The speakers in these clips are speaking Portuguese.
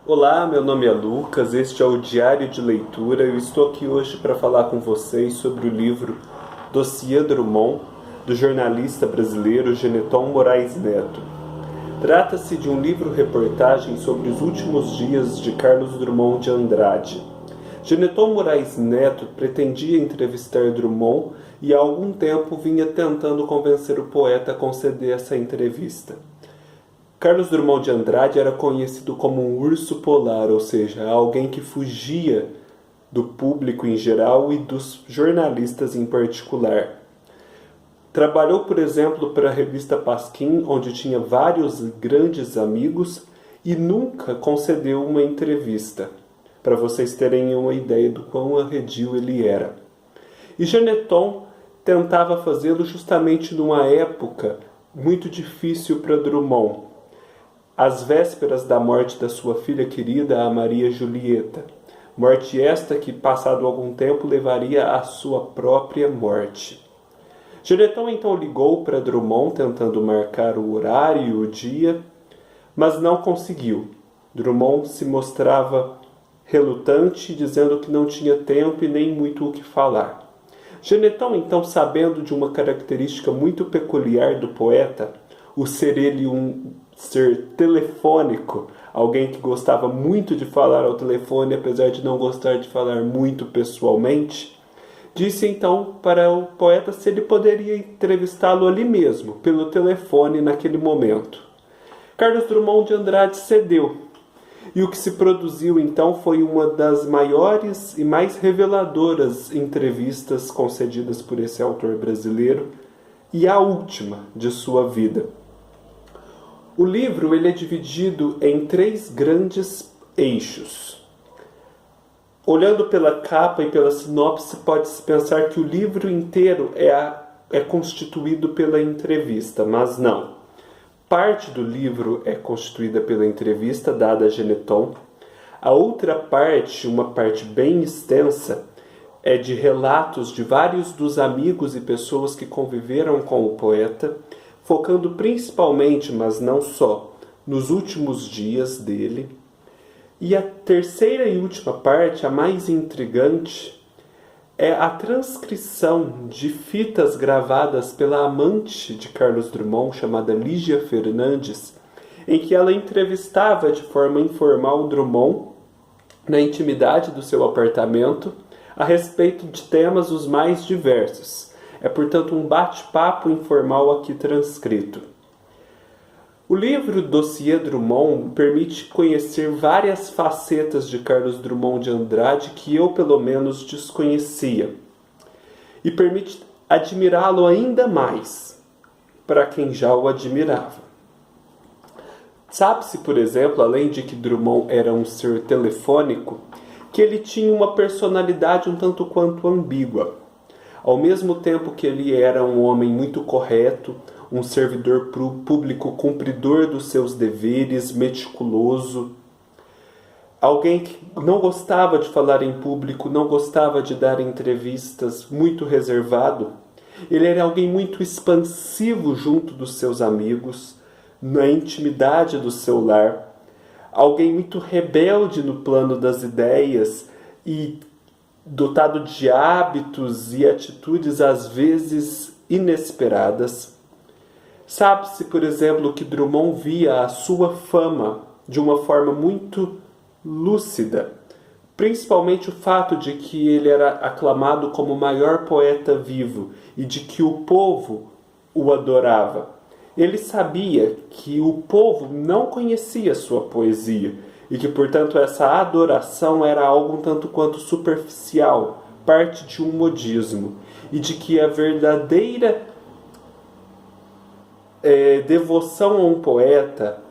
Olá, meu nome é Lucas, este é o Diário de Leitura. Eu estou aqui hoje para falar com vocês sobre o livro Dossiê Drummond, do jornalista brasileiro Geneton Moraes Neto. Trata-se de um livro-reportagem sobre os últimos dias de Carlos Drummond de Andrade. Geneton Moraes Neto pretendia entrevistar Drummond e há algum tempo vinha tentando convencer o poeta a conceder essa entrevista. Carlos Drummond de Andrade era conhecido como um urso polar, ou seja, alguém que fugia do público em geral e dos jornalistas em particular. Trabalhou, por exemplo, para a revista Pasquim, onde tinha vários grandes amigos, e nunca concedeu uma entrevista, para vocês terem uma ideia do quão arredio ele era. E Geneton tentava fazê-lo justamente numa época muito difícil para Drummond, às vésperas da morte da sua filha querida, a Maria Julieta. Morte esta que, passado algum tempo, levaria à sua própria morte. Geneton então ligou para Drummond, tentando marcar o horário e o dia, mas não conseguiu. Drummond se mostrava relutante, dizendo que não tinha tempo e nem muito o que falar. Geneton, então, sabendo de uma característica muito peculiar do poeta, o ser ele um ser telefônico, alguém que gostava muito de falar ao telefone, apesar de não gostar de falar muito pessoalmente, disse então para o poeta se ele poderia entrevistá-lo ali mesmo, pelo telefone naquele momento. Carlos Drummond de Andrade cedeu, e o que se produziu então foi uma das maiores e mais reveladoras entrevistas concedidas por esse autor brasileiro, e a última de sua vida. O livro ele é dividido em 3 grandes eixos. Olhando pela capa e pela sinopse, pode-se pensar que o livro inteiro é constituído pela entrevista, mas não. Parte do livro é constituída pela entrevista dada a Geneton. A outra parte, uma parte bem extensa, é de relatos de vários dos amigos e pessoas que conviveram com o poeta, focando principalmente, mas não só, nos últimos dias dele. E a terceira e última parte, a mais intrigante, é a transcrição de fitas gravadas pela amante de Carlos Drummond, chamada Lígia Fernandes, em que ela entrevistava de forma informal Drummond, na intimidade do seu apartamento, a respeito de temas os mais diversos. É, portanto, um bate-papo informal aqui transcrito. O livro Dossiê Drummond permite conhecer várias facetas de Carlos Drummond de Andrade que eu, pelo menos, desconhecia. E permite admirá-lo ainda mais, para quem já o admirava. Sabe-se, por exemplo, além de que Drummond era um ser telefônico, que ele tinha uma personalidade um tanto quanto ambígua. Ao mesmo tempo que ele era um homem muito correto, um servidor público cumpridor dos seus deveres, meticuloso, alguém que não gostava de falar em público, não gostava de dar entrevistas, muito reservado, ele era alguém muito expansivo junto dos seus amigos, na intimidade do seu lar, alguém muito rebelde no plano das ideias e dotado de hábitos e atitudes às vezes inesperadas. Sabe-se, por exemplo, que Drummond via a sua fama de uma forma muito lúcida, principalmente o fato de que ele era aclamado como o maior poeta vivo e de que o povo o adorava. Ele sabia que o povo não conhecia sua poesia e que, portanto, essa adoração era algo um tanto quanto superficial, parte de um modismo, e de que a verdadeira devoção a um poeta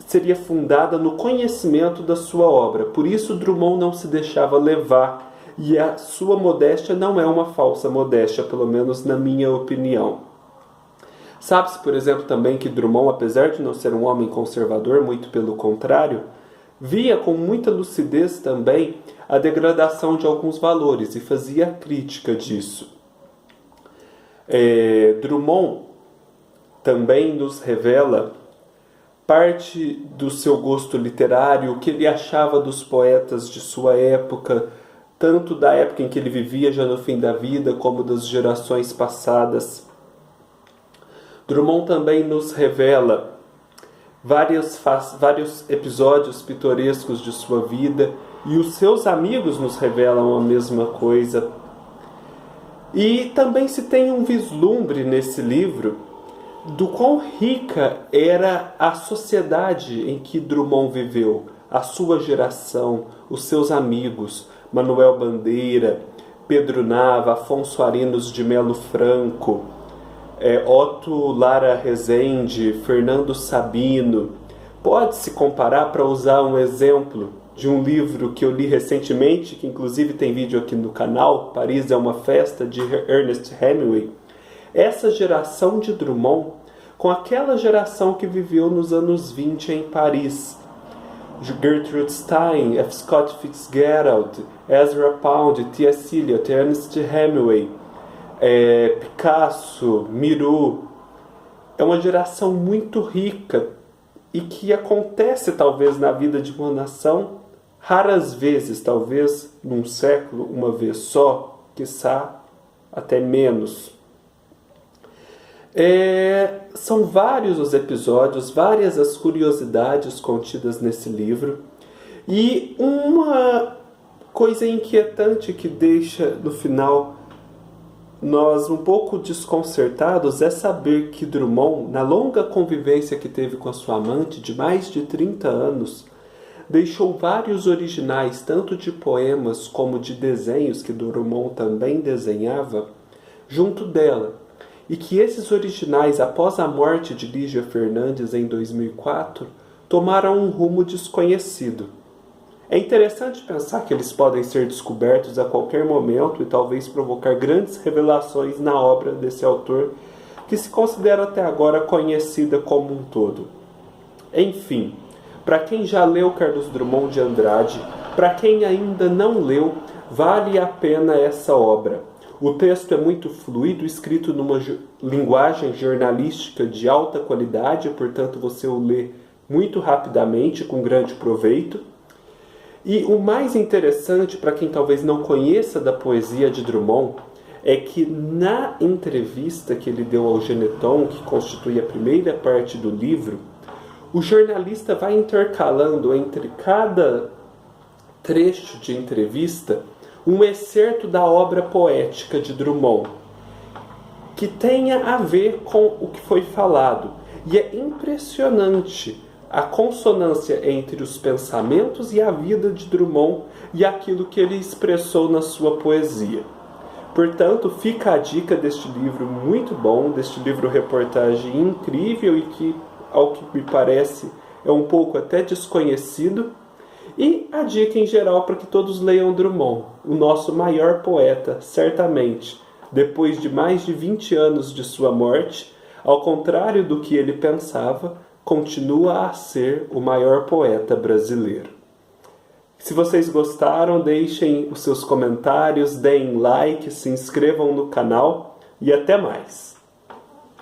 seria fundada no conhecimento da sua obra. Por isso, Drummond não se deixava levar, e a sua modéstia não é uma falsa modéstia, pelo menos na minha opinião. Sabe-se, por exemplo, também que Drummond, apesar de não ser um homem conservador, muito pelo contrário, via com muita lucidez também a degradação de alguns valores e fazia crítica disso. Drummond também nos revela parte do seu gosto literário, o que ele achava dos poetas de sua época, tanto da época em que ele vivia já no fim da vida, como das gerações passadas. Drummond também nos revela vários episódios pitorescos de sua vida, e os seus amigos nos revelam a mesma coisa. E também se tem um vislumbre nesse livro do quão rica era a sociedade em que Drummond viveu, a sua geração, os seus amigos, Manuel Bandeira, Pedro Nava, Afonso Arinos de Melo Franco, Otto Lara Rezende, Fernando Sabino. Pode-se comparar, para usar um exemplo de um livro que eu li recentemente, que inclusive tem vídeo aqui no canal, Paris é uma Festa, de Ernest Hemingway, essa geração de Drummond com aquela geração que viveu nos anos 20 em Paris. Gertrude Stein, F. Scott Fitzgerald, Ezra Pound, T.S. Eliot, Ernest Hemingway, Picasso, Miro. É uma geração muito rica e que acontece talvez na vida de uma nação raras vezes, talvez num século, uma vez só, quiçá até menos. São vários os episódios, várias as curiosidades contidas nesse livro, e uma coisa inquietante que deixa no final nós um pouco desconcertados é saber que Drummond, na longa convivência que teve com a sua amante de mais de 30 anos, deixou vários originais, tanto de poemas como de desenhos que Drummond também desenhava, junto dela. E que esses originais, após a morte de Lígia Fernandes em 2004, tomaram um rumo desconhecido. É interessante pensar que eles podem ser descobertos a qualquer momento e talvez provocar grandes revelações na obra desse autor, que se considera até agora conhecida como um todo. Enfim, para quem já leu Carlos Drummond de Andrade, para quem ainda não leu, vale a pena essa obra. O texto é muito fluido, escrito numa linguagem jornalística de alta qualidade, portanto você o lê muito rapidamente, com grande proveito. E o mais interessante, para quem talvez não conheça da poesia de Drummond, é que na entrevista que ele deu ao Geneton, que constitui a primeira parte do livro, o jornalista vai intercalando entre cada trecho de entrevista um excerto da obra poética de Drummond, que tenha a ver com o que foi falado. E é impressionante a consonância entre os pensamentos e a vida de Drummond e aquilo que ele expressou na sua poesia. Portanto, fica a dica deste livro muito bom, deste livro-reportagem incrível e que, ao que me parece, é um pouco até desconhecido. E a dica em geral para que todos leiam Drummond, o nosso maior poeta, certamente, depois de mais de 20 anos de sua morte, ao contrário do que ele pensava, continua a ser o maior poeta brasileiro. Se vocês gostaram, deixem os seus comentários, deem like, se inscrevam no canal e até mais!